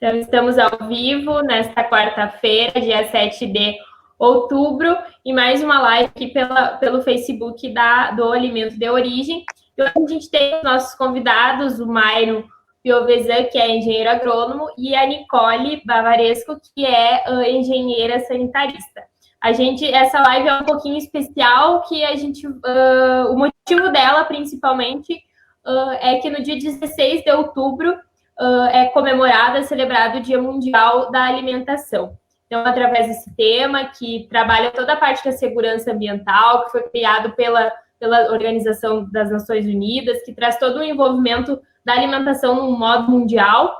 Então, estamos ao vivo nesta quarta-feira, dia 7 de outubro, e mais uma live aqui pelo Facebook do Alimento de Origem. E hoje a gente tem os nossos convidados, o Mairo Piovesan, que é engenheiro agrônomo, e a Nicole Bavaresco, que é engenheira sanitarista. Essa live é um pouquinho especial, que o motivo dela, principalmente, é que no dia 16 de outubro é celebrado o Dia Mundial da Alimentação. Então, através desse tema, que trabalha toda a parte da segurança ambiental, que foi criado pela Organização das Nações Unidas, que traz todo o envolvimento da alimentação no modo mundial,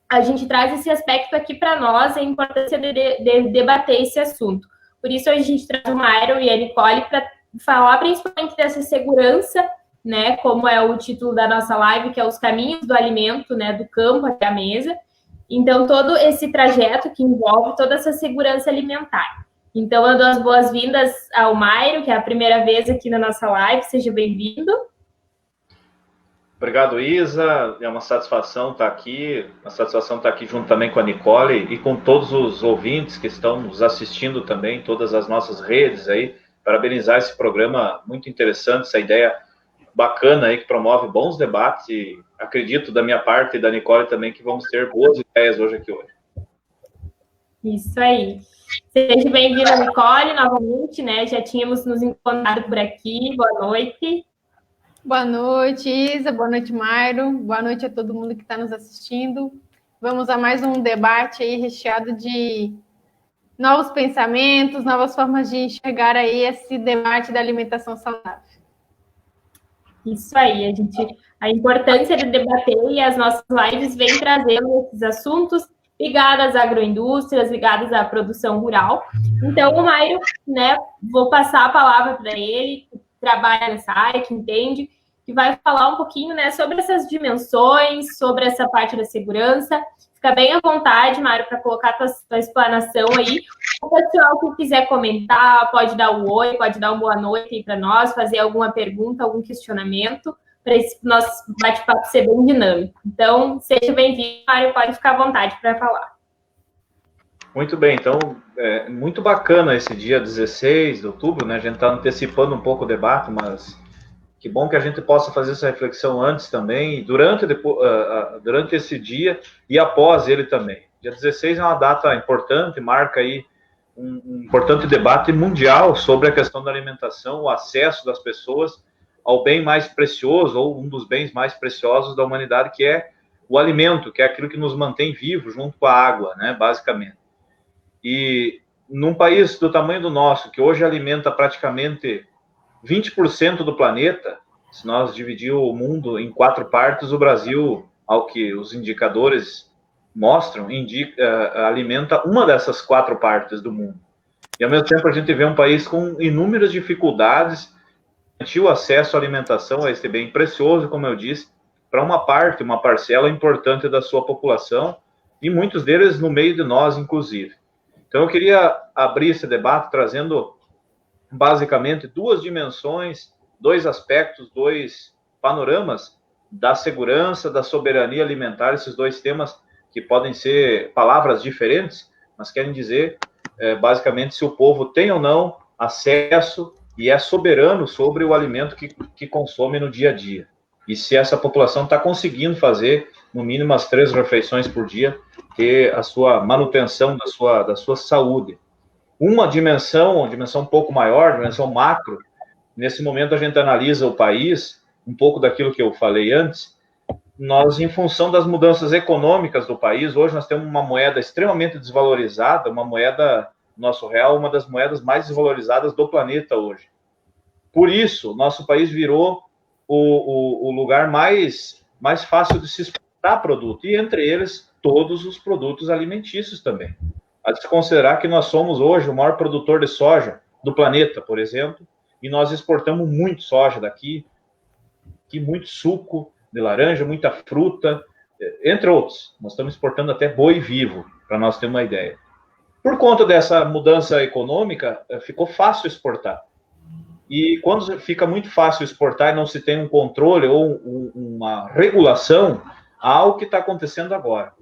a gente traz esse aspecto aqui para nós, a importância de debater esse assunto. Por isso, hoje a gente traz o Mairo e a Nicole para falar principalmente dessa segurança, né, como é o título da nossa live, que é os caminhos do alimento, né, do campo até a mesa. Então, todo esse trajeto que envolve toda essa segurança alimentar. Então, eu dou as boas-vindas ao Mairo, que é a primeira vez aqui na nossa live. Seja bem-vindo. Obrigado, Isa. É uma satisfação estar aqui. Uma satisfação estar aqui junto também com a Nicole e com todos os ouvintes que estão nos assistindo também, todas as nossas redes aí. Parabenizar esse programa muito interessante, essa ideia bacana aí que promove bons debates e acredito da minha parte e da Nicole também que vamos ter boas ideias hoje. Isso aí. Seja bem-vinda, Nicole, novamente, né? Já tínhamos nos encontrado por aqui. Boa noite. Boa noite, Isa. Boa noite, Mairo. Boa noite a todo mundo que está nos assistindo. Vamos a mais um debate aí recheado de novos pensamentos, novas formas de enxergar aí esse debate da alimentação saudável. Isso aí, a importância de debater e as nossas lives vêm trazendo esses assuntos ligados às agroindústrias, ligados à produção rural. Então, o Mairo, né, vou passar a palavra para ele, que trabalha nessa área, que entende, que vai falar um pouquinho, né, sobre essas dimensões, sobre essa parte da segurança. Fica bem à vontade, Mário, para colocar a sua explanação aí. O pessoal que quiser comentar, pode dar um oi, pode dar uma boa noite aí para nós, fazer alguma pergunta, algum questionamento, para esse nosso bate-papo ser bem dinâmico. Então, seja bem-vindo, Mário, pode ficar à vontade para falar. Muito bem, então, é muito bacana esse dia 16 de outubro, né? A gente está antecipando um pouco o debate, mas que bom que a gente possa fazer essa reflexão antes também, durante esse dia e após ele também. Dia 16 é uma data importante, marca aí um importante debate mundial sobre a questão da alimentação, o acesso das pessoas ao bem mais precioso, ou um dos bens mais preciosos da humanidade, que é o alimento, que é aquilo que nos mantém vivos junto com a água, né, basicamente. E num país do tamanho do nosso, que hoje alimenta praticamente 20% do planeta, se nós dividir o mundo em 4 partes, o Brasil, ao que os indicadores mostram, alimenta uma dessas 4 partes do mundo. E, ao mesmo tempo, a gente vê um país com inúmeras dificuldades de o acesso à alimentação, a esse bem precioso, como eu disse, para uma parcela importante da sua população, e muitos deles no meio de nós, inclusive. Então, eu queria abrir esse debate trazendo basicamente 2 dimensões, 2 aspectos, 2 panoramas da segurança, da soberania alimentar, esses 2 temas que podem ser palavras diferentes, mas querem dizer, basicamente, se o povo tem ou não acesso e é soberano sobre o alimento que consome no dia a dia. E se essa população está conseguindo fazer, no mínimo, as 3 refeições por dia, ter a sua manutenção da sua saúde. Uma dimensão um pouco maior, dimensão macro, nesse momento a gente analisa o país, um pouco daquilo que eu falei antes, nós, em função das mudanças econômicas do país, hoje nós temos uma moeda extremamente desvalorizada, uma moeda, nosso real, uma das moedas mais desvalorizadas do planeta hoje. Por isso, nosso país virou o lugar mais fácil de se exportar produto, e entre eles, todos os produtos alimentícios também. A se considerar que nós somos hoje o maior produtor de soja do planeta, por exemplo, e nós exportamos muito soja daqui, muito suco de laranja, muita fruta, entre outros. Nós estamos exportando até boi vivo, para nós termos uma ideia. Por conta dessa mudança econômica, ficou fácil exportar. E quando fica muito fácil exportar e não se tem um controle ou uma regulação, há algo que está acontecendo agora.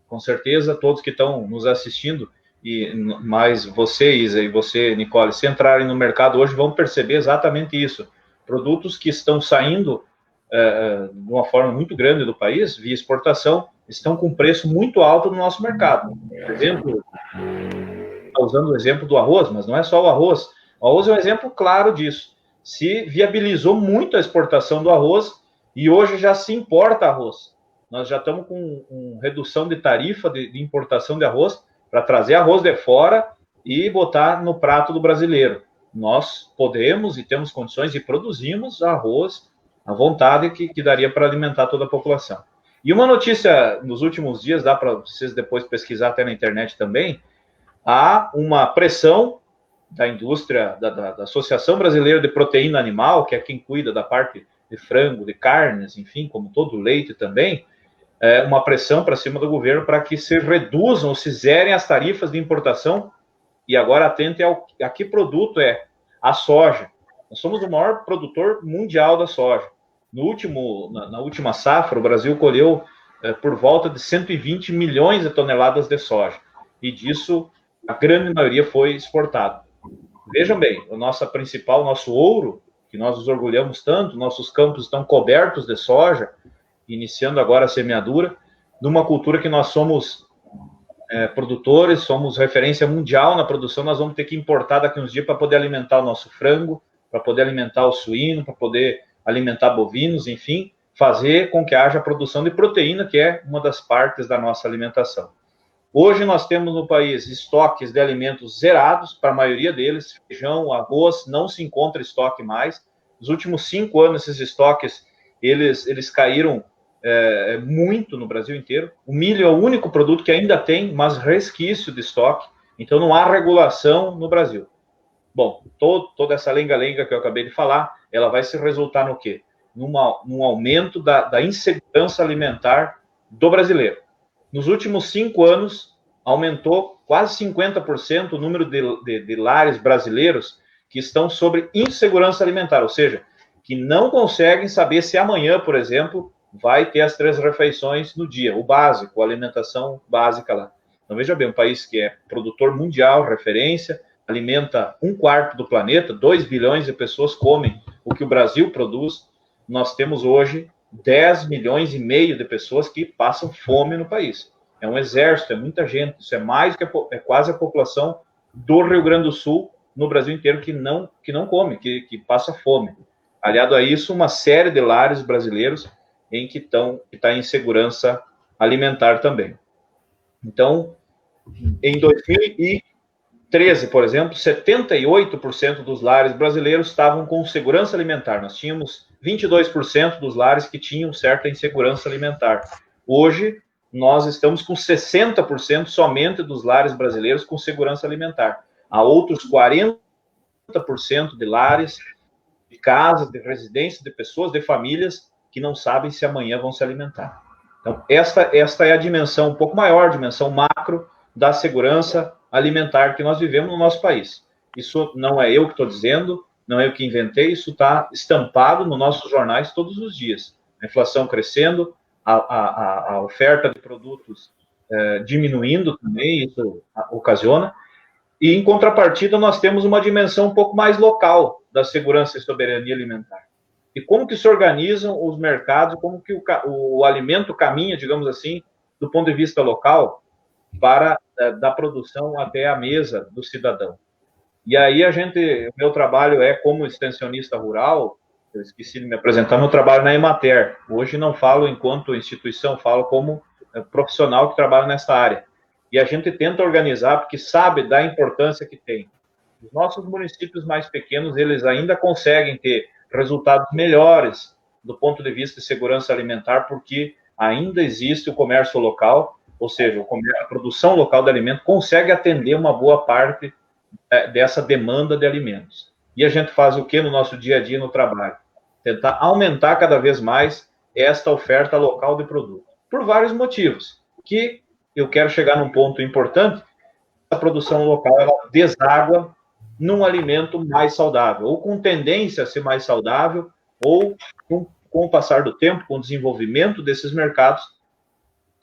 Com certeza, todos que estão nos assistindo, e mais você, Isa, e você, Nicole, se entrarem no mercado hoje, vão perceber exatamente isso. Produtos que estão saindo de uma forma muito grande do país, via exportação, estão com preço muito alto no nosso mercado. Por exemplo, usando o exemplo do arroz, mas não é só o arroz. O arroz é um exemplo claro disso. Se viabilizou muito a exportação do arroz e hoje já se importa arroz. Nós já estamos com redução de tarifa de importação de arroz para trazer arroz de fora e botar no prato do brasileiro. Nós podemos e temos condições e produzimos arroz à vontade que daria para alimentar toda a população. E uma notícia nos últimos dias, dá para vocês depois pesquisar até na internet também, há uma pressão da indústria, da Associação Brasileira de Proteína Animal, que é quem cuida da parte de frango, de carnes, enfim, como todo o leite também, uma pressão para cima do governo para que se reduzam, se zerem as tarifas de importação. E agora atente a que produto é a soja. Nós somos o maior produtor mundial da soja. Na última safra, o Brasil colheu por volta de 120 milhões de toneladas de soja. E disso, a grande maioria foi exportado. Vejam bem, nosso ouro, que nós nos orgulhamos tanto, nossos campos estão cobertos de soja, iniciando agora a semeadura, de uma cultura que nós somos produtores, somos referência mundial na produção, nós vamos ter que importar daqui uns dias para poder alimentar o nosso frango, para poder alimentar o suíno, para poder alimentar bovinos, enfim, fazer com que haja produção de proteína, que é uma das partes da nossa alimentação. Hoje nós temos no país estoques de alimentos zerados, para a maioria deles, feijão, arroz, não se encontra estoque mais. Nos últimos 5 anos, esses estoques, eles caíram muito no Brasil inteiro. O milho é o único produto que ainda tem, mas resquício de estoque, então não há regulação no Brasil. Bom, toda essa lenga-lenga que eu acabei de falar, ela vai se resultar no quê? Num aumento da insegurança alimentar do brasileiro. Nos últimos 5 anos, aumentou quase 50% o número de lares brasileiros que estão sobre insegurança alimentar, ou seja, que não conseguem saber se amanhã, por exemplo, vai ter as 3 refeições no dia, o básico, a alimentação básica lá. Então, veja bem, um país que é produtor mundial, referência, alimenta 1/4 do planeta, 2 bilhões de pessoas comem o que o Brasil produz. Nós temos hoje 10 milhões e meio de pessoas que passam fome no país. É um exército, é muita gente, isso é mais que quase a população do Rio Grande do Sul, no Brasil inteiro, que não come, que passa fome. Aliado a isso, uma série de lares brasileiros em que está em insegurança alimentar também. Então, em 2013, por exemplo, 78% dos lares brasileiros estavam com segurança alimentar. Nós tínhamos 22% dos lares que tinham certa insegurança alimentar. Hoje, nós estamos com 60% somente dos lares brasileiros com segurança alimentar. Há outros 40% de lares, de casas, de residências, de pessoas, de famílias que não sabem se amanhã vão se alimentar. Então, esta é a dimensão um pouco maior, a dimensão macro da segurança alimentar que nós vivemos no nosso país. Isso não é eu que estou dizendo, não é eu que inventei, isso está estampado nos nossos jornais todos os dias. A inflação crescendo, a oferta de produtos diminuindo também, isso ocasiona. E, em contrapartida, nós temos uma dimensão um pouco mais local da segurança e soberania alimentar. E como que se organizam os mercados, como que o alimento caminha, digamos assim, do ponto de vista local, para da produção até a mesa do cidadão. E aí o meu trabalho é como extensionista rural, eu esqueci de me apresentar, meu trabalho na Emater. Hoje não falo enquanto instituição, falo como profissional que trabalha nessa área. E a gente tenta organizar, porque sabe da importância que tem. Os nossos municípios mais pequenos, eles ainda conseguem ter resultados melhores do ponto de vista de segurança alimentar, porque ainda existe o comércio local, ou seja, a produção local de alimento consegue atender uma boa parte dessa demanda de alimentos. E a gente faz o que no nosso dia a dia no trabalho? Tentar aumentar cada vez mais esta oferta local de produto. Por vários motivos, que eu quero chegar num ponto importante, a produção local ela deságua num alimento mais saudável, ou com tendência a ser mais saudável, ou com o passar do tempo, com o desenvolvimento desses mercados,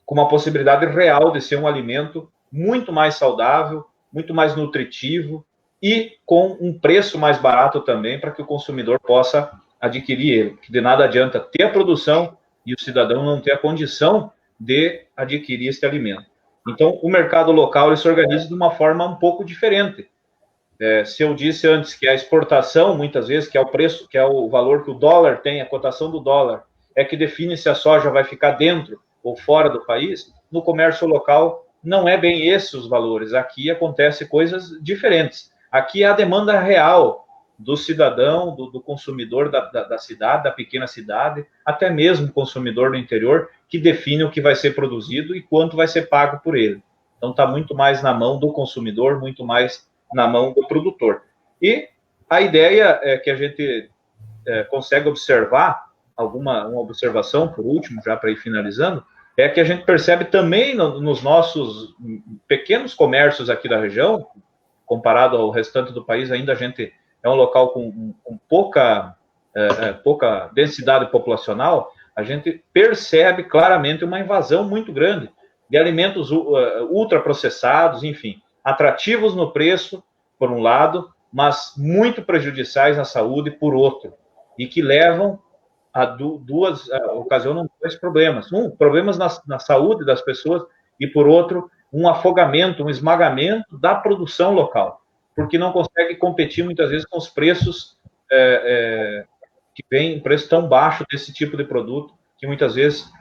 com uma possibilidade real de ser um alimento muito mais saudável, muito mais nutritivo e com um preço mais barato também para que o consumidor possa adquirir ele. Porque de nada adianta ter a produção e o cidadão não ter a condição de adquirir este alimento. Então, o mercado local ele se organiza de uma forma um pouco diferente. Se eu disse antes que a exportação, muitas vezes, que é o preço, que é o valor que o dólar tem, a cotação do dólar, é que define se a soja vai ficar dentro ou fora do país, no comércio local não é bem esses os valores. Aqui acontece coisas diferentes. Aqui é a demanda real do cidadão, do consumidor da cidade, da pequena cidade, até mesmo consumidor do interior, que define o que vai ser produzido e quanto vai ser pago por ele. Então está muito mais na mão do consumidor, muito mais na mão do produtor. E a ideia é que a gente consegue observar, uma observação, por último, já para ir finalizando, é que a gente percebe também nos nossos pequenos comércios aqui da região, comparado ao restante do país, ainda a gente é um local com pouca densidade populacional, a gente percebe claramente uma invasão muito grande de alimentos ultraprocessados, enfim, atrativos no preço, por um lado, mas muito prejudiciais na saúde, por outro, e que levam a ocasionam dois problemas. Problemas na saúde das pessoas e, por outro, um afogamento, um esmagamento da produção local, porque não consegue competir, muitas vezes, com os preços que vêm, preço tão baixo desse tipo de produto, que muitas vezes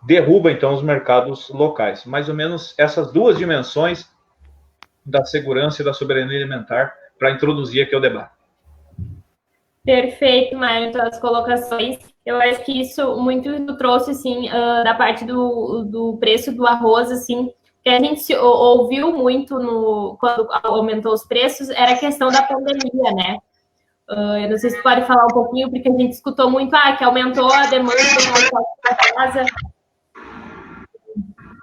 derruba, então, os mercados locais. Mais ou menos essas duas dimensões da segurança e da soberania alimentar para introduzir aqui o debate. Perfeito, Mário, as colocações. Eu acho que isso muito trouxe, assim, da parte do preço do arroz, assim, que a gente ouviu muito quando aumentou os preços, era a questão da pandemia, né? Eu não sei se pode falar um pouquinho, porque a gente escutou muito, que aumentou a demanda da casa.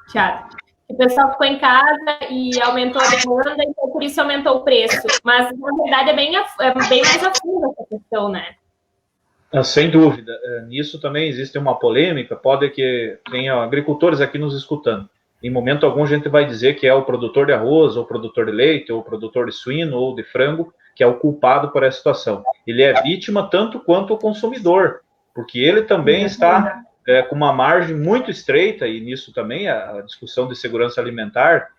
Tiago. O pessoal ficou em casa e aumentou a demanda, então por isso aumentou o preço. Mas, na verdade, é bem mais a fundo essa questão, né? Sem dúvida. Nisso também existe uma polêmica, pode que tenha agricultores aqui nos escutando. Em momento algum a gente vai dizer que é o produtor de arroz, ou o produtor de leite, ou o produtor de suíno, ou de frango, que é o culpado por essa situação. Ele é vítima tanto quanto o consumidor, porque ele também está com uma margem muito estreita, e nisso também a discussão de segurança alimentar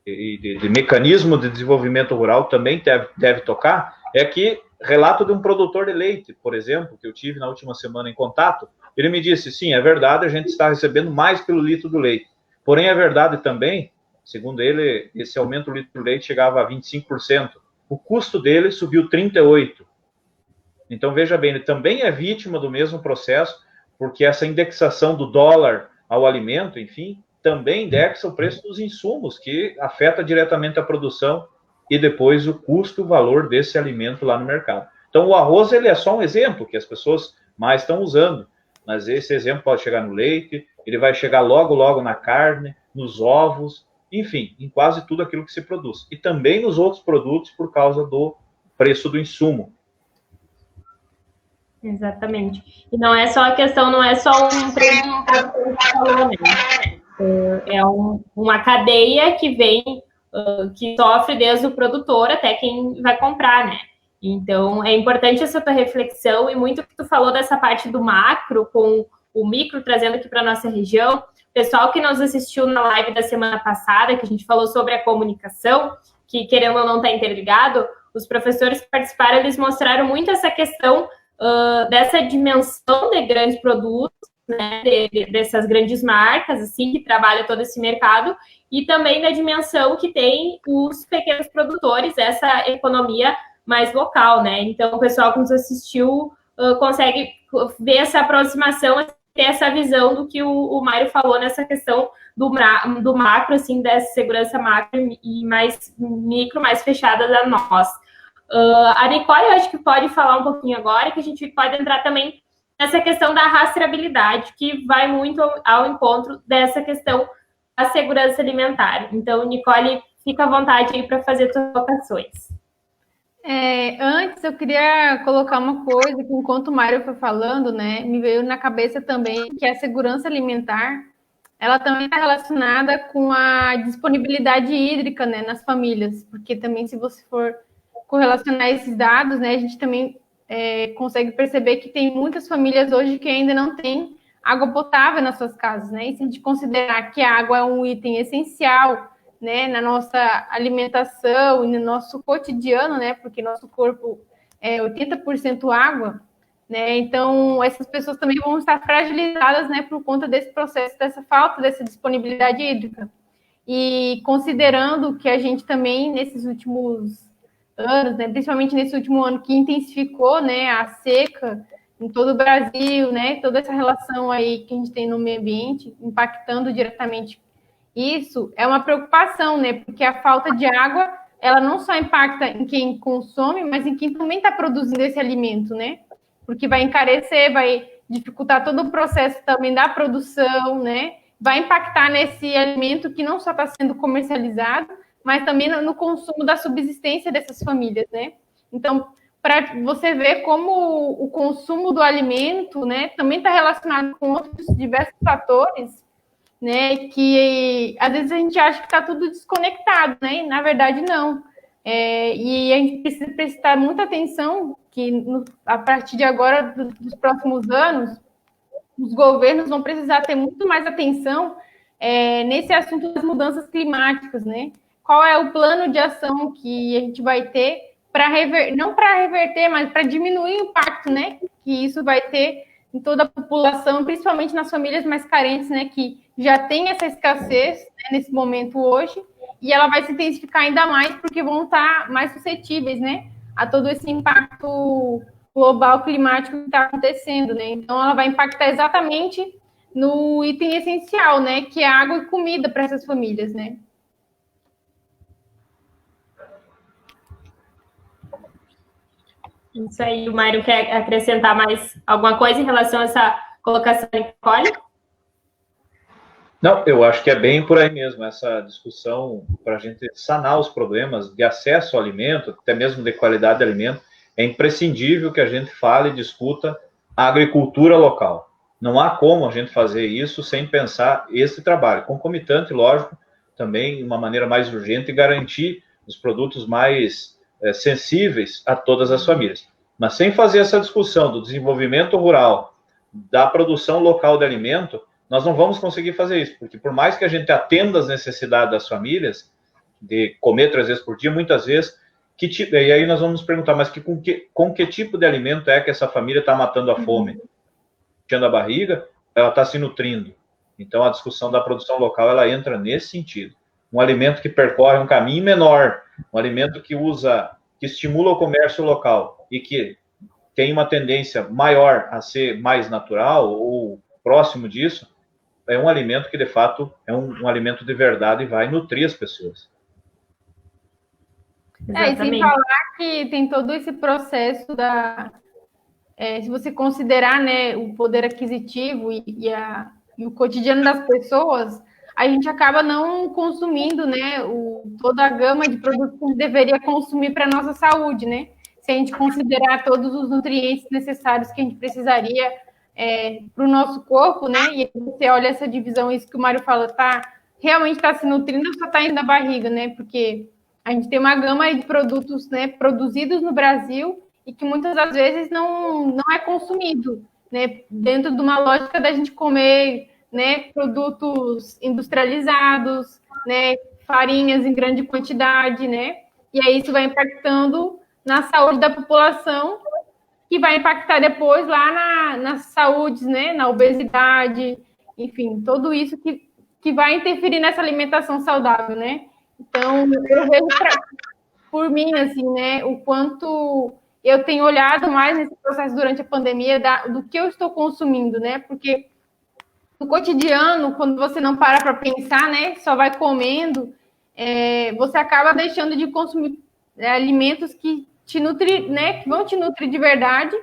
e de mecanismo de desenvolvimento rural também deve tocar, é que relato de um produtor de leite, por exemplo, que eu tive na última semana em contato, ele me disse, sim, é verdade, a gente está recebendo mais pelo litro do leite, porém é verdade também, segundo ele, esse aumento do litro do leite chegava a 25%, o custo dele subiu 38%. Então, veja bem, ele também é vítima do mesmo processo, porque essa indexação do dólar ao alimento, enfim, também indexa o preço dos insumos, que afeta diretamente a produção e depois o custo e o valor desse alimento lá no mercado. Então, o arroz ele é só um exemplo que as pessoas mais estão usando, mas esse exemplo pode chegar no leite, ele vai chegar logo na carne, nos ovos, enfim, em quase tudo aquilo que se produz. E também nos outros produtos por causa do preço do insumo. Exatamente. E não é só a questão, não é só um preço que falou, né? É uma cadeia que vem, que sofre desde o produtor até quem vai comprar, né? Então, é importante essa tua reflexão e muito que tu falou dessa parte do macro com o micro, trazendo aqui para a nossa região. Pessoal que nos assistiu na live da semana passada, que a gente falou sobre a comunicação, que querendo ou não está interligado, os professores que participaram, eles mostraram muito essa questão dessa dimensão de grandes produtos, né, dessas grandes marcas, assim, que trabalham todo esse mercado, e também da dimensão que tem os pequenos produtores, essa economia mais local, né? Então, o pessoal que nos assistiu consegue ver essa aproximação, ter essa visão do que o Mário falou nessa questão do macro, assim, dessa segurança macro e mais micro, mais fechada da nossa. A Nicole, eu acho que pode falar um pouquinho agora, que a gente pode entrar também nessa questão da rastreabilidade, que vai muito ao encontro dessa questão da segurança alimentar. Então, Nicole, fica à vontade aí para fazer suas colocações. Antes, eu queria colocar uma coisa que, enquanto o Mário foi falando, né, me veio na cabeça também que a segurança alimentar, ela também está relacionada com a disponibilidade hídrica, né, nas famílias, porque também se você for correlacionar esses dados, né, a gente também consegue perceber que tem muitas famílias hoje que ainda não têm água potável nas suas casas, né, e se a gente considerar que a água é um item essencial, né, na nossa alimentação e no nosso cotidiano, né, porque nosso corpo é 80% água, né? Então, essas pessoas também vão estar fragilizadas, né, por conta desse processo, dessa falta dessa disponibilidade hídrica. E considerando que a gente também, nesses últimos anos, né, principalmente nesse último ano, que intensificou, né, a seca em todo o Brasil, né, toda essa relação aí que a gente tem no meio ambiente, impactando diretamente isso, é uma preocupação, né, porque a falta de água, ela não só impacta em quem consome, mas em quem também está produzindo esse alimento, né? Porque vai encarecer, vai dificultar todo o processo também da produção, né? Vai impactar nesse alimento que não só está sendo comercializado, mas também no consumo da subsistência dessas famílias, né? Então, para você ver como o consumo do alimento, né, também está relacionado com outros diversos fatores, né, que às vezes a gente acha que está tudo desconectado, né? E na verdade não. E a gente precisa prestar muita atenção que a partir de agora, dos próximos anos, os governos vão precisar ter muito mais atenção nesse assunto das mudanças climáticas, né? Qual é o plano de ação que a gente vai ter para não para reverter, mas para diminuir o impacto, né? Que isso vai ter em toda a população, principalmente nas famílias mais carentes, né? Que já tem essa escassez, né, nesse momento hoje, e ela vai se intensificar ainda mais porque vão estar mais suscetíveis, né? A todo esse impacto global climático que está acontecendo, né? Então, ela vai impactar exatamente no item essencial, né? Que é água e comida para essas famílias, né? Isso aí, o Mário quer acrescentar mais alguma coisa em relação a essa colocação de Nicole? Não, eu acho que é bem por aí mesmo, essa discussão para a gente sanar os problemas de acesso ao alimento, até mesmo de qualidade de alimento, é imprescindível que a gente fale e discuta a agricultura local. Não há como a gente fazer isso sem pensar esse trabalho, concomitante, lógico, também de uma maneira mais urgente, garantir os produtos mais sensíveis a todas as famílias. Mas sem fazer essa discussão do desenvolvimento rural, da produção local de alimento, nós não vamos conseguir fazer isso, porque por mais que a gente atenda às necessidades das famílias, de comer 3 vezes por dia, muitas vezes, e aí nós vamos nos perguntar, mas com que tipo de alimento é que essa família está matando a fome? Enchendo a barriga, ela está se nutrindo. Então, a discussão da produção local, ela entra nesse sentido. Um alimento que percorre um caminho menor, um alimento que estimula o comércio local e que tem uma tendência maior a ser mais natural ou próximo disso, é um alimento que, de fato, é um alimento de verdade e vai nutrir as pessoas. E sem falar que tem todo esse processo se você considerar, né, o poder aquisitivo e o cotidiano das pessoas, a gente acaba não consumindo, né, toda a gama de produtos que a gente deveria consumir para a nossa saúde, né? Se a gente considerar todos os nutrientes necessários que a gente precisaria para o nosso corpo, né? E você olha essa divisão, isso que o Mário falou, realmente está se nutrindo ou só está indo na barriga, né? Porque a gente tem uma gama de produtos, né, produzidos no Brasil e que muitas das vezes não é consumido, né? Dentro de uma lógica da gente comer, né, produtos industrializados, né, farinhas em grande quantidade, né? E aí isso vai impactando na saúde da população, que vai impactar depois lá nas saúdes, né, na obesidade, enfim, tudo isso que vai interferir nessa alimentação saudável, né? Então, eu vejo por mim, assim, né, o quanto eu tenho olhado mais nesse processo durante a pandemia do que eu estou consumindo, né? Porque no cotidiano, quando você não para pensar, né, só vai comendo, você acaba deixando de consumir alimentos que te nutrem, né, que vão te nutrir de verdade,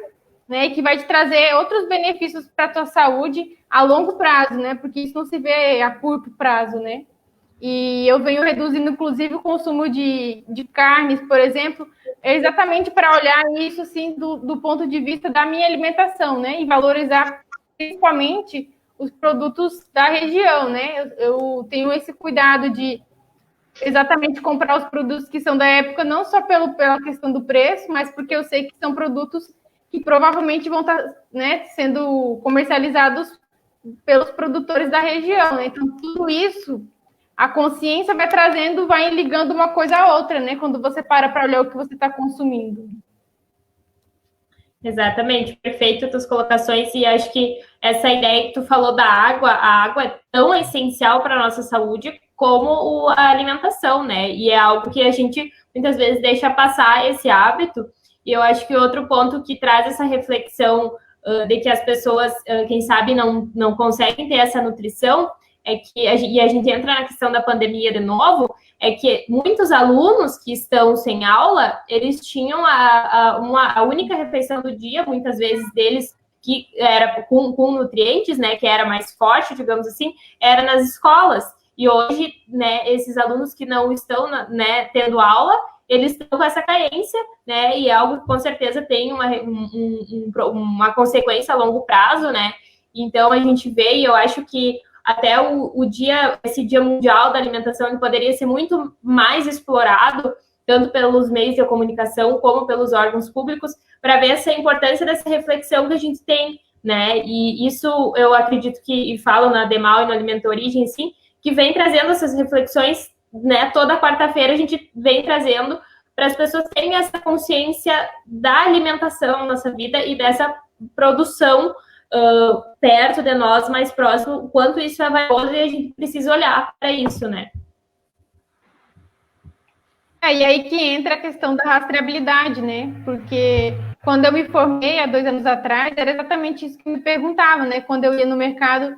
né, e que vai te trazer outros benefícios para a tua saúde a longo prazo, né? Porque isso não se vê a curto prazo, né? E eu venho reduzindo, inclusive, o consumo de carnes, por exemplo, exatamente para olhar isso, assim, do ponto de vista da minha alimentação, né? E valorizar, principalmente, os produtos da região, né? Eu tenho esse cuidado de exatamente comprar os produtos que são da época, não só pela questão do preço, mas porque eu sei que são produtos que provavelmente vão estar, né, sendo comercializados pelos produtores da região, né? Então, tudo isso, a consciência vai trazendo, vai ligando uma coisa à outra, né? Quando você para olhar o que você está consumindo. Exatamente, perfeito as tuas colocações, e acho que essa ideia que tu falou da água, a água é tão essencial para a nossa saúde como a alimentação, né? E é algo que a gente muitas vezes deixa passar esse hábito, e eu acho que outro ponto que traz essa reflexão de que as pessoas, quem sabe, não conseguem ter essa nutrição, é que, e a gente entra na questão da pandemia de novo, é que muitos alunos que estão sem aula, eles tinham a única refeição do dia, muitas vezes deles, que era com nutrientes, né, que era mais forte, digamos assim, era nas escolas. E hoje, né, esses alunos que não estão, né, tendo aula, eles estão com essa carência, né, e é algo que com certeza tem uma consequência a longo prazo, né. Então, a gente vê, e eu acho que até esse dia mundial da alimentação, ele poderia ser muito mais explorado, tanto pelos meios de comunicação como pelos órgãos públicos, para ver essa importância dessa reflexão que a gente tem, né? E isso eu acredito que, e falo na Demal e no Alimento Origem, sim, que vem trazendo essas reflexões, né? Toda quarta-feira a gente vem trazendo para as pessoas terem essa consciência da alimentação na nossa vida e dessa produção perto de nós, mais próximo, o quanto isso é valioso, e a gente precisa olhar para isso, né? E aí que entra a questão da rastreabilidade, né? Porque quando eu me formei há 2 anos atrás, era exatamente isso que me perguntavam, né? Quando eu ia no mercado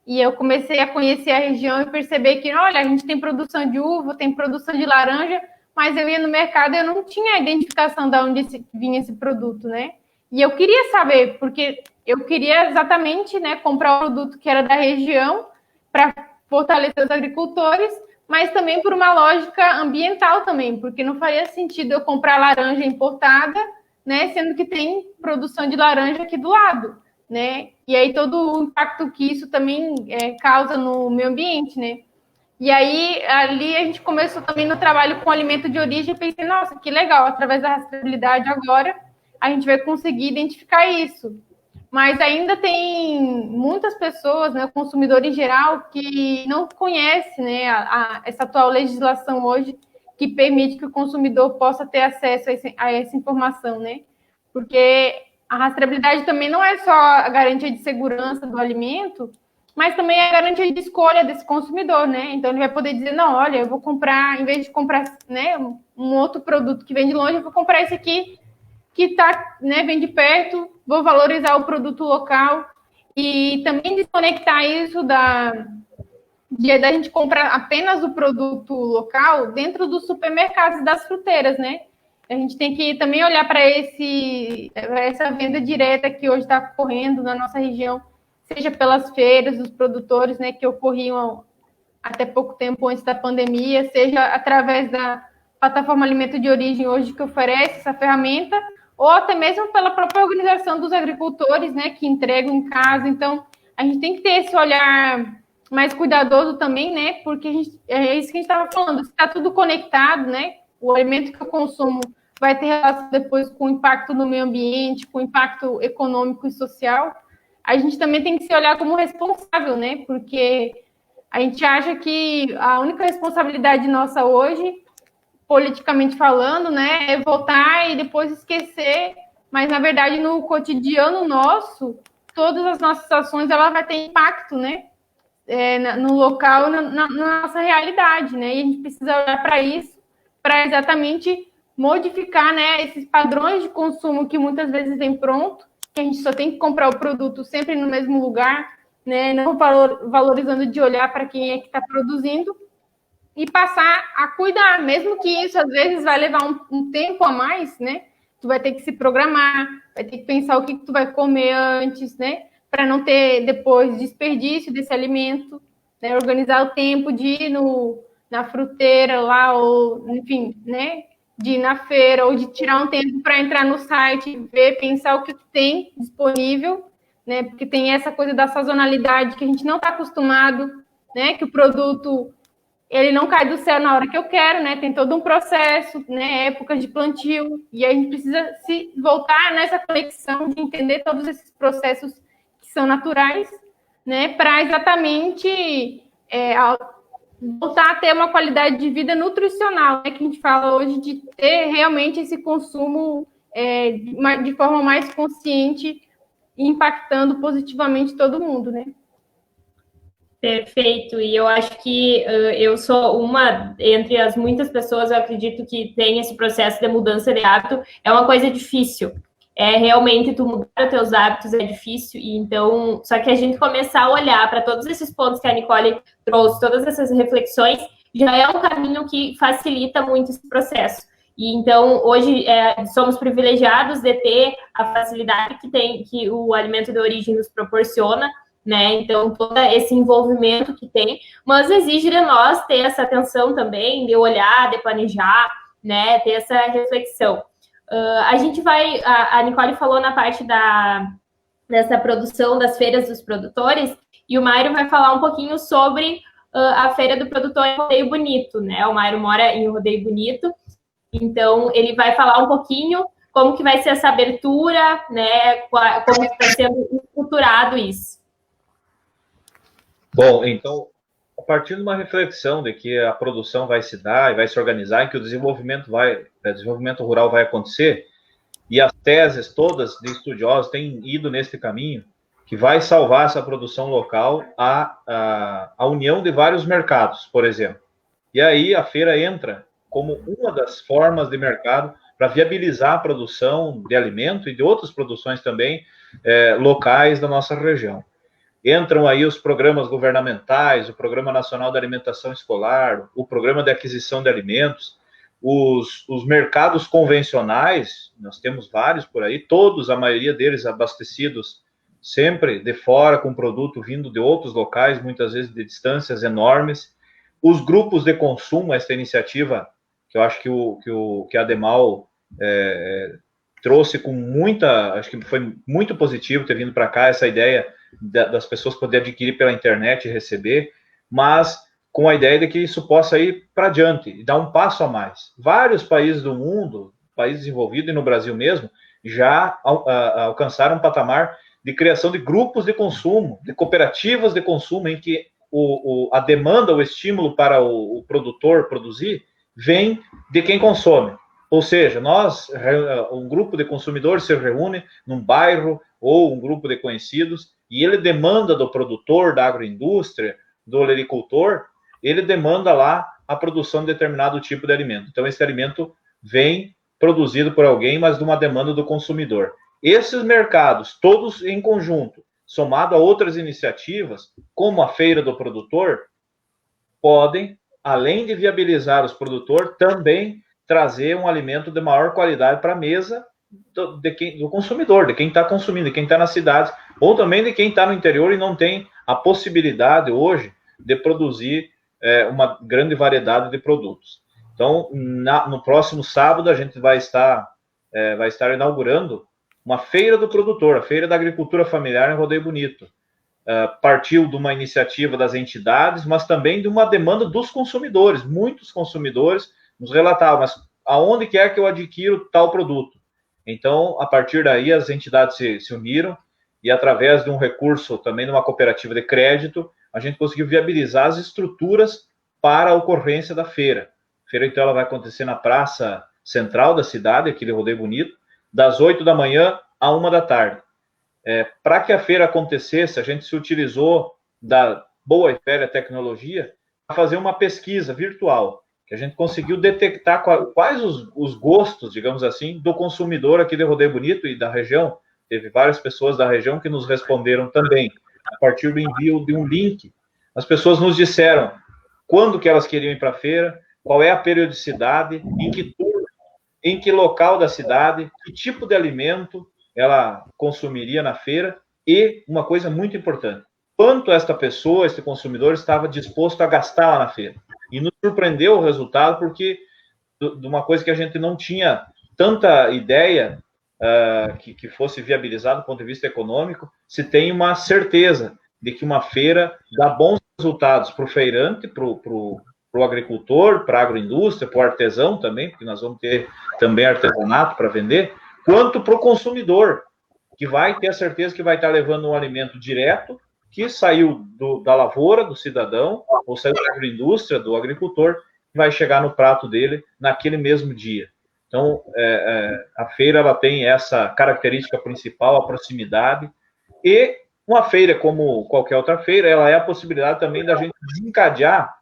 e eu comecei a conhecer a região e perceber que, olha, a gente tem produção de uva, tem produção de laranja, mas eu ia no mercado e eu não tinha a identificação de onde vinha esse produto, né? E eu queria saber, porque eu queria exatamente, né, comprar o produto que era da região para fortalecer os agricultores, mas também por uma lógica ambiental também, porque não faria sentido eu comprar laranja importada, né, sendo que tem produção de laranja aqui do lado, né? E aí todo o impacto que isso também causa no meio ambiente, né? E aí, ali a gente começou também no trabalho com alimento de origem, e pensei, nossa, que legal, através da rastreabilidade agora, a gente vai conseguir identificar isso. Mas ainda tem muitas pessoas, né, o consumidor em geral, que não conhece, né, essa atual legislação hoje que permite que o consumidor possa ter acesso a essa informação, né? Porque a rastreabilidade também não é só a garantia de segurança do alimento, mas também é a garantia de escolha desse consumidor, né? Então ele vai poder dizer, não, olha, eu vou comprar, em vez de comprar, né, um outro produto que vem de longe, eu vou comprar esse aqui que tá, né, vem de perto, vou valorizar o produto local e também desconectar isso da gente comprar apenas o produto local dentro dos supermercados e das fruteiras, né? A gente tem que também olhar para essa venda direta que hoje está ocorrendo na nossa região, seja pelas feiras dos produtores, né, que ocorriam até pouco tempo antes da pandemia, seja através da plataforma Alimento de Origem hoje que oferece essa ferramenta, ou até mesmo pela própria organização dos agricultores, né, que entregam em casa. Então, a gente tem que ter esse olhar mais cuidadoso também, né, porque é isso que a gente estava falando, está tudo conectado, né, o alimento que eu consumo vai ter relação depois com o impacto no meio ambiente, com o impacto econômico e social. A gente também tem que se olhar como responsável, né, porque a gente acha que a única responsabilidade nossa hoje, politicamente falando, né, é votar e depois esquecer, mas na verdade no cotidiano nosso, todas as nossas ações ela vai ter impacto, né, no local, na nossa realidade, né, e a gente precisa olhar para isso, para exatamente modificar, né, esses padrões de consumo que muitas vezes vem pronto, que a gente só tem que comprar o produto sempre no mesmo lugar, né, não valorizando de olhar para quem é que está produzindo, e passar a cuidar, mesmo que isso às vezes vai levar um tempo a mais, né? Tu vai ter que se programar, vai ter que pensar o que tu vai comer antes, né? Para não ter depois desperdício desse alimento, né? Organizar o tempo de ir na fruteira lá, ou enfim, né? De ir na feira, ou de tirar um tempo para entrar no site, ver, pensar o que tem disponível, né? Porque tem essa coisa da sazonalidade que a gente não está acostumado, né? Que o produto ele não cai do céu na hora que eu quero, né? Tem todo um processo, né? Épocas de plantio, e a gente precisa se voltar nessa conexão de entender todos esses processos que são naturais, né? Para exatamente voltar a ter uma qualidade de vida nutricional, né? Que a gente fala hoje de ter realmente esse consumo de forma mais consciente e impactando positivamente todo mundo, né? Perfeito, e eu acho que eu sou uma entre as muitas pessoas, eu acredito que tem esse processo de mudança de hábito, é uma coisa difícil, realmente tu mudar os teus hábitos é difícil, e então, só que a gente começar a olhar para todos esses pontos que a Nicole trouxe, todas essas reflexões, já é um caminho que facilita muito esse processo. E então, hoje, somos privilegiados de ter a facilidade que o alimento de origem nos proporciona, né? Então, todo esse envolvimento que tem, mas exige de nós ter essa atenção também, de olhar, de planejar, né? Ter essa reflexão. A gente vai, a Nicole falou na parte dessa produção das feiras dos produtores, e o Mairo vai falar um pouquinho sobre a Feira do Produtor em Rodeio Bonito, né? O Mairo mora em Rodeio Bonito, então ele vai falar um pouquinho como que vai ser essa abertura, né? Como está sendo estruturado isso. Bom, então, a partir de uma reflexão de que a produção vai se dar e vai se organizar, e que o desenvolvimento rural vai acontecer, e as teses todas de estudiosos têm ido nesse caminho, que vai salvar essa produção local a união de vários mercados, por exemplo. E aí a feira entra como uma das formas de mercado para viabilizar a produção de alimento e de outras produções também locais da nossa região. Entram aí os programas governamentais, o Programa Nacional da Alimentação Escolar, o Programa de Aquisição de Alimentos, os mercados convencionais, nós temos vários por aí, todos, a maioria deles abastecidos sempre de fora, com produto vindo de outros locais, muitas vezes de distâncias enormes. Os grupos de consumo, essa iniciativa, que eu acho que a Ademal trouxe com muita, acho que foi muito positivo ter vindo para cá, essa ideia das pessoas poderem adquirir pela internet e receber, mas com a ideia de que isso possa ir para adiante e dar um passo a mais. Vários países do mundo, países desenvolvidos e no Brasil mesmo, já alcançaram um patamar de criação de grupos de consumo, de cooperativas de consumo, em que a demanda, o estímulo para o produtor produzir, vem de quem consome. Ou seja, um grupo de consumidores se reúne num bairro ou um grupo de conhecidos e ele demanda do produtor, da agroindústria, do agricultor, ele demanda lá a produção de determinado tipo de alimento. Então, esse alimento vem produzido por alguém, mas de uma demanda do consumidor. Esses mercados, todos em conjunto, somado a outras iniciativas, como a Feira do Produtor, podem, além de viabilizar os produtores, também trazer um alimento de maior qualidade para a mesa do consumidor, de quem está consumindo, de quem está na cidade, ou também de quem está no interior e não tem a possibilidade hoje de produzir uma grande variedade de produtos. Então, no próximo sábado, a gente vai estar inaugurando uma Feira do Produtor, a Feira da Agricultura Familiar em Rodeio Bonito. Partiu de uma iniciativa das entidades, mas também de uma demanda dos consumidores. Muitos consumidores nos relatavam, mas aonde quer que eu adquiro tal produto? Então, a partir daí, as entidades se uniram e, através de um recurso também de uma cooperativa de crédito, a gente conseguiu viabilizar as estruturas para a ocorrência da feira. A feira, então, ela vai acontecer na praça central da cidade, aqui de Rodeio Bonito, das 8 da manhã à 1 da tarde. Para que a feira acontecesse, a gente se utilizou da boa e velha tecnologia para fazer uma pesquisa virtual, que a gente conseguiu detectar quais os gostos, digamos assim, do consumidor aqui de Rodeio Bonito e da região. Teve várias pessoas da região que nos responderam também, a partir do envio de um link. As pessoas nos disseram quando que elas queriam ir para a feira, qual é a periodicidade, em que turno, em que local da cidade, que tipo de alimento ela consumiria na feira e, uma coisa muito importante, quanto esta pessoa, este consumidor, estava disposto a gastar lá na feira. E nos surpreendeu o resultado, porque de uma coisa que a gente não tinha tanta ideia, que fosse viabilizado do ponto de vista econômico, se tem uma certeza de que uma feira dá bons resultados para o feirante, para o agricultor, para a agroindústria, para o artesão também, porque nós vamos ter também artesanato para vender, quanto para o consumidor, que vai ter a certeza que vai estar levando um alimento direto, que saiu da lavoura, do cidadão, ou saiu da agroindústria, do agricultor, que vai chegar no prato dele naquele mesmo dia. Então, a feira ela tem essa característica principal, a proximidade, e uma feira, como qualquer outra feira, ela é a possibilidade também da gente desencadear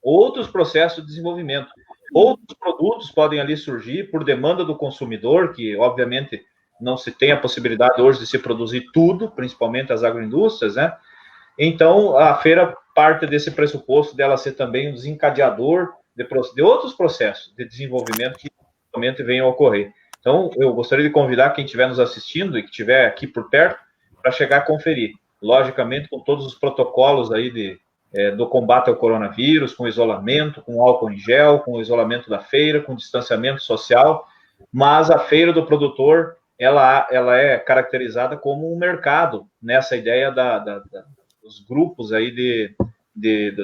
outros processos de desenvolvimento. Outros produtos podem ali surgir por demanda do consumidor, que, obviamente, não se tem a possibilidade hoje de se produzir tudo, principalmente as agroindústrias, né? Então, a feira parte desse pressuposto dela ser também um desencadeador de outros processos de desenvolvimento que realmente venham a ocorrer. Então, eu gostaria de convidar quem estiver nos assistindo e que estiver aqui por perto para chegar a conferir. Logicamente, com todos os protocolos aí do combate ao coronavírus, com isolamento, com álcool em gel, com o isolamento da feira, com distanciamento social, mas a feira do produtor, ela é caracterizada como um mercado, nessa ideia dos grupos aí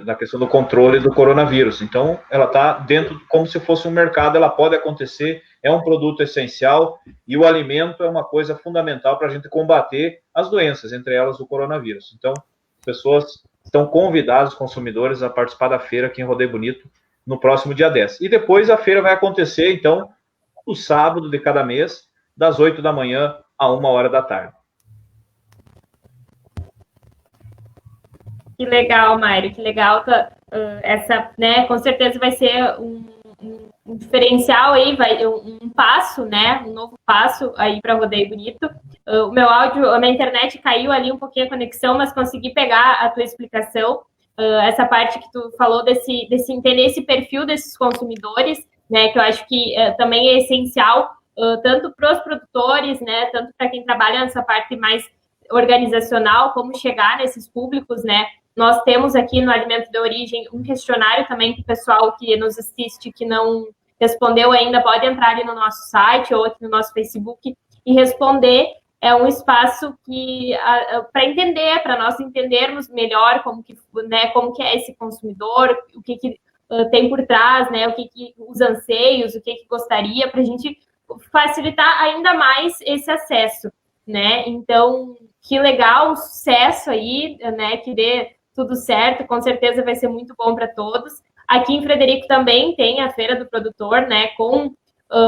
da questão do controle do coronavírus. Então, ela está dentro, como se fosse um mercado, ela pode acontecer, é um produto essencial, e o alimento é uma coisa fundamental para a gente combater as doenças, entre elas o coronavírus. Então, as pessoas estão convidadas, os consumidores, a participar da feira aqui em Rodeio Bonito, no próximo dia 10. E depois a feira vai acontecer, então, no sábado de cada mês, das 8 da manhã a 1h da tarde. Que legal, Mário, que legal. Essa, né, com certeza vai ser um diferencial aí, um passo, né, um novo passo aí para Rodeio Bonito. O meu áudio, a minha internet caiu ali um pouquinho a conexão, mas consegui pegar a tua explicação. Essa parte que tu falou desse entender esse perfil desses consumidores, né, que eu acho que também é essencial, tanto para os produtores, né, tanto para quem trabalha nessa parte mais organizacional, como chegar nesses públicos, né. Nós temos aqui no Alimento de Origem um questionário também que o pessoal que nos assiste, que não respondeu ainda, pode entrar ali no nosso site ou aqui no nosso Facebook e responder. É um espaço para entender, para nós entendermos melhor como que é esse consumidor, o que tem por trás, né, os anseios, o que gostaria, para a gente facilitar ainda mais esse acesso, né? Então, que legal, um sucesso aí, né, que dê tudo certo, com certeza vai ser muito bom para todos. Aqui em Frederico também tem a Feira do Produtor, né, com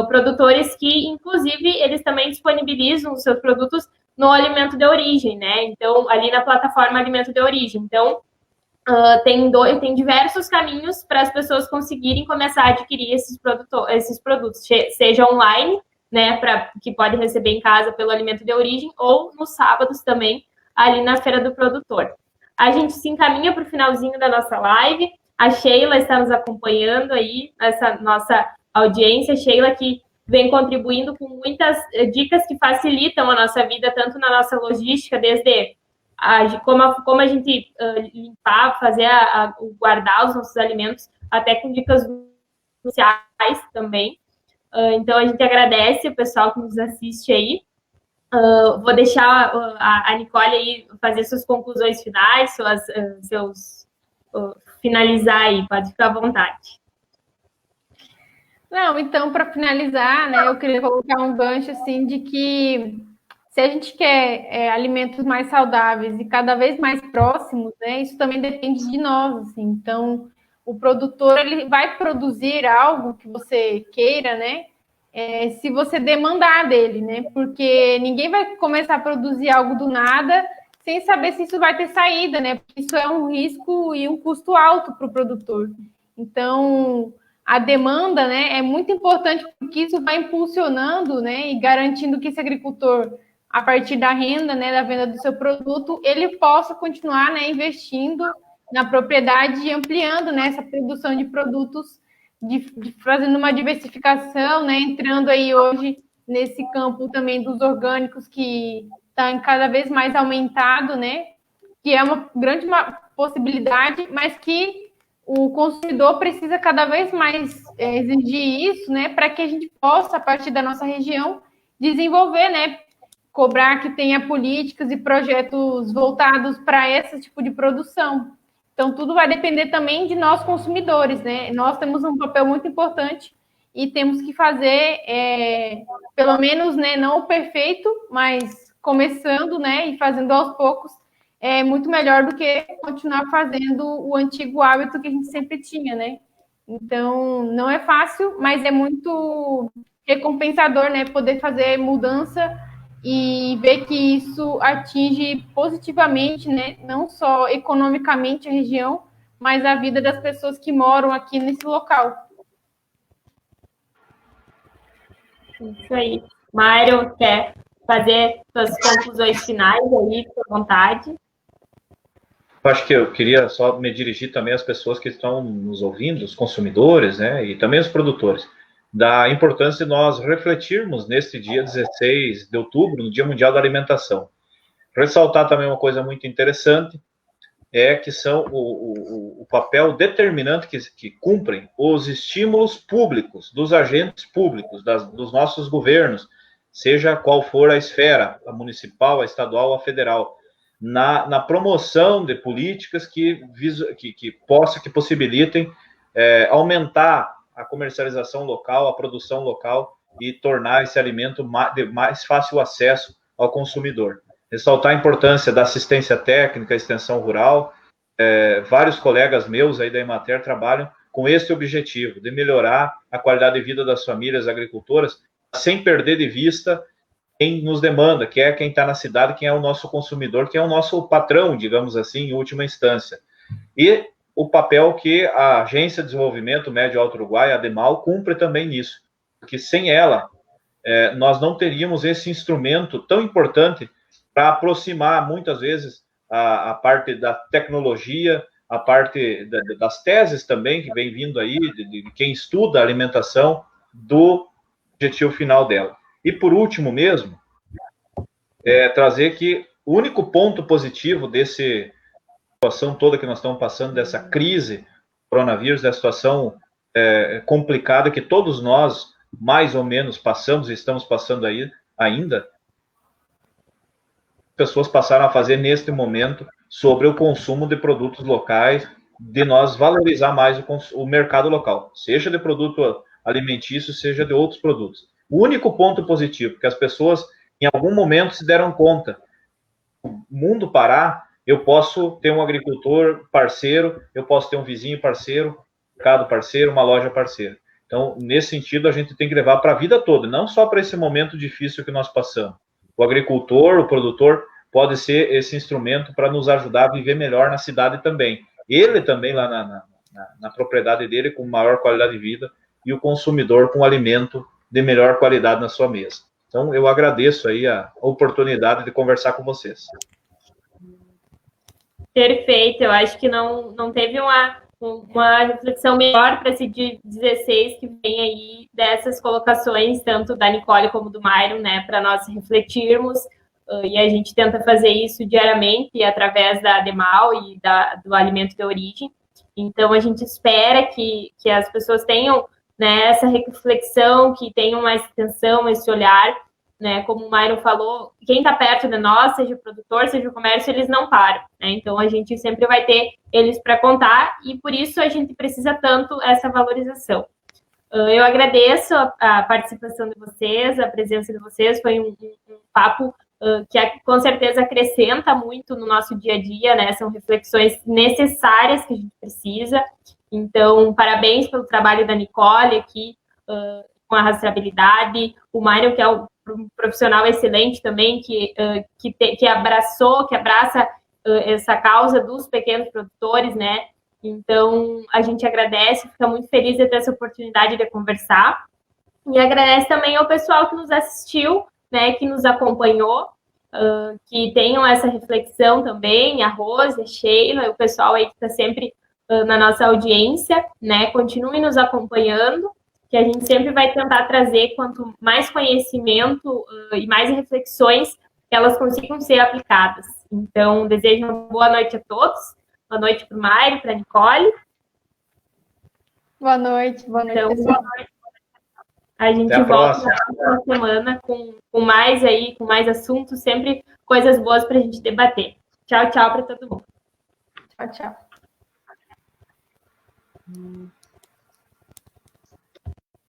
produtores que, inclusive, eles também disponibilizam os seus produtos no Alimento de Origem, né? Então, ali na plataforma Alimento de Origem. Então, tem diversos caminhos para as pessoas conseguirem começar a adquirir esses produtos, seja online, né, que pode receber em casa pelo Alimento de Origem, ou nos sábados também, ali na Feira do Produtor. A gente se encaminha para o finalzinho da nossa live. A Sheila está nos acompanhando aí, essa nossa audiência. Sheila, que vem contribuindo com muitas dicas que facilitam a nossa vida, tanto na nossa logística, desde como a gente limpar, fazer guardar os nossos alimentos, até com dicas sociais também. Então, a gente agradece o pessoal que nos assiste aí. Vou deixar a Nicole aí fazer suas conclusões finais, finalizar aí, pode ficar à vontade. Não, então, para finalizar, né, eu queria colocar um gancho, assim, de que se a gente quer alimentos mais saudáveis e cada vez mais próximos, né, isso também depende de nós, assim. Então, o produtor, ele vai produzir algo que você queira, né, se você demandar dele, né, porque ninguém vai começar a produzir algo do nada sem saber se isso vai ter saída, né, porque isso é um risco e um custo alto para o produtor. Então, a demanda, né, é muito importante porque isso vai impulsionando, né, e garantindo que esse agricultor, a partir da renda, né, da venda do seu produto, ele possa continuar, né, investindo na propriedade e ampliando, né, essa produção de produtos, fazendo uma diversificação, né, entrando aí hoje nesse campo também dos orgânicos que está cada vez mais aumentado, né, que é uma grande possibilidade, mas que o consumidor precisa cada vez mais exigir isso, né, para que a gente possa, a partir da nossa região, desenvolver, né? Cobrar que tenha políticas e projetos voltados para esse tipo de produção. Então, tudo vai depender também de nós, consumidores, né? Nós temos um papel muito importante e temos que fazer, pelo menos, né, não o perfeito, mas começando, né, e fazendo aos poucos, é muito melhor do que continuar fazendo o antigo hábito que a gente sempre tinha, né? Então, não é fácil, mas é muito recompensador, né, poder fazer mudança e ver que isso atinge positivamente, né, não só economicamente a região, mas a vida das pessoas que moram aqui nesse local. Isso aí. Mário, quer fazer suas conclusões finais aí, por vontade? Acho que eu queria só me dirigir também às pessoas que estão nos ouvindo, os consumidores, né, e também os produtores, da importância de nós refletirmos neste dia 16 de outubro, no Dia Mundial da Alimentação. Ressaltar também uma coisa muito interessante, que são o papel determinante que cumprem os estímulos públicos, dos agentes públicos, dos nossos governos, seja qual for a esfera, a municipal, a estadual, a federal, na promoção de políticas que possibilitem aumentar a comercialização local, a produção local e tornar esse alimento de mais fácil acesso ao consumidor. Ressaltar a importância da assistência técnica, extensão rural. Vários colegas meus aí da Emater trabalham com esse objetivo, de melhorar a qualidade de vida das famílias agricultoras, sem perder de vista quem nos demanda, que é quem está na cidade, quem é o nosso consumidor, quem é o nosso patrão, digamos assim, em última instância. E o papel que a Agência de Desenvolvimento Médio Alto Uruguai, a ADEMAL, cumpre também nisso, porque sem ela, nós não teríamos esse instrumento tão importante para aproximar, muitas vezes, a parte da tecnologia, a parte das teses também, que vem vindo aí, de quem estuda a alimentação, do objetivo final dela. E, por último mesmo, trazer que o único ponto positivo dessa situação toda que nós estamos passando, dessa crise do coronavírus, dessa situação complicada que todos nós, mais ou menos, passamos e estamos passando aí ainda, pessoas passaram a fazer neste momento sobre o consumo de produtos locais, de nós valorizar mais o mercado local, seja de produto alimentício, seja de outros produtos. O único ponto positivo, que as pessoas em algum momento se deram conta, o mundo parar, eu posso ter um agricultor parceiro, eu posso ter um vizinho parceiro, um mercado parceiro, uma loja parceira. Então, nesse sentido, a gente tem que levar para a vida toda, não só para esse momento difícil que nós passamos. O agricultor, o produtor, pode ser esse instrumento para nos ajudar a viver melhor na cidade também. Ele também lá na propriedade dele, com maior qualidade de vida, e o consumidor com alimento de melhor qualidade na sua mesa. Então, eu agradeço aí a oportunidade de conversar com vocês. Perfeito, eu acho que não teve uma reflexão melhor para esse dia 16 que vem aí dessas colocações, tanto da Nicole como do Myron, né, para nós refletirmos, e a gente tenta fazer isso diariamente através da ADEMAL e do alimento de origem. Então, a gente espera que as pessoas tenham, né, essa reflexão, que tenham mais atenção, esse olhar, né, como o Myron falou, quem está perto de nós, seja o produtor, seja o comércio, eles não param, né, então a gente sempre vai ter eles para contar, e por isso a gente precisa tanto essa valorização. Eu agradeço a participação de vocês, a presença de vocês, foi um papo que com certeza acrescenta muito no nosso dia a dia, né, são reflexões necessárias que a gente precisa. Então, parabéns pelo trabalho da Nicole aqui, com a rastreabilidade, o Mário, que é um profissional excelente também, que abraça essa causa dos pequenos produtores, né? Então, a gente agradece, fica muito feliz de ter essa oportunidade de conversar, e agradece também ao pessoal que nos assistiu, né, que nos acompanhou, que tenham essa reflexão também, a Rose, a Sheila, o pessoal aí que está sempre na nossa audiência, né? Continue nos acompanhando, que a gente sempre vai tentar trazer quanto mais conhecimento e mais reflexões que elas consigam ser aplicadas. Então, desejo uma boa noite a todos. Boa noite para o Mário, para a Nicole. Boa noite, pessoal. Boa noite. A gente volta na próxima semana com mais assuntos, sempre coisas boas para a gente debater. Tchau, tchau para todo mundo. Tchau, tchau.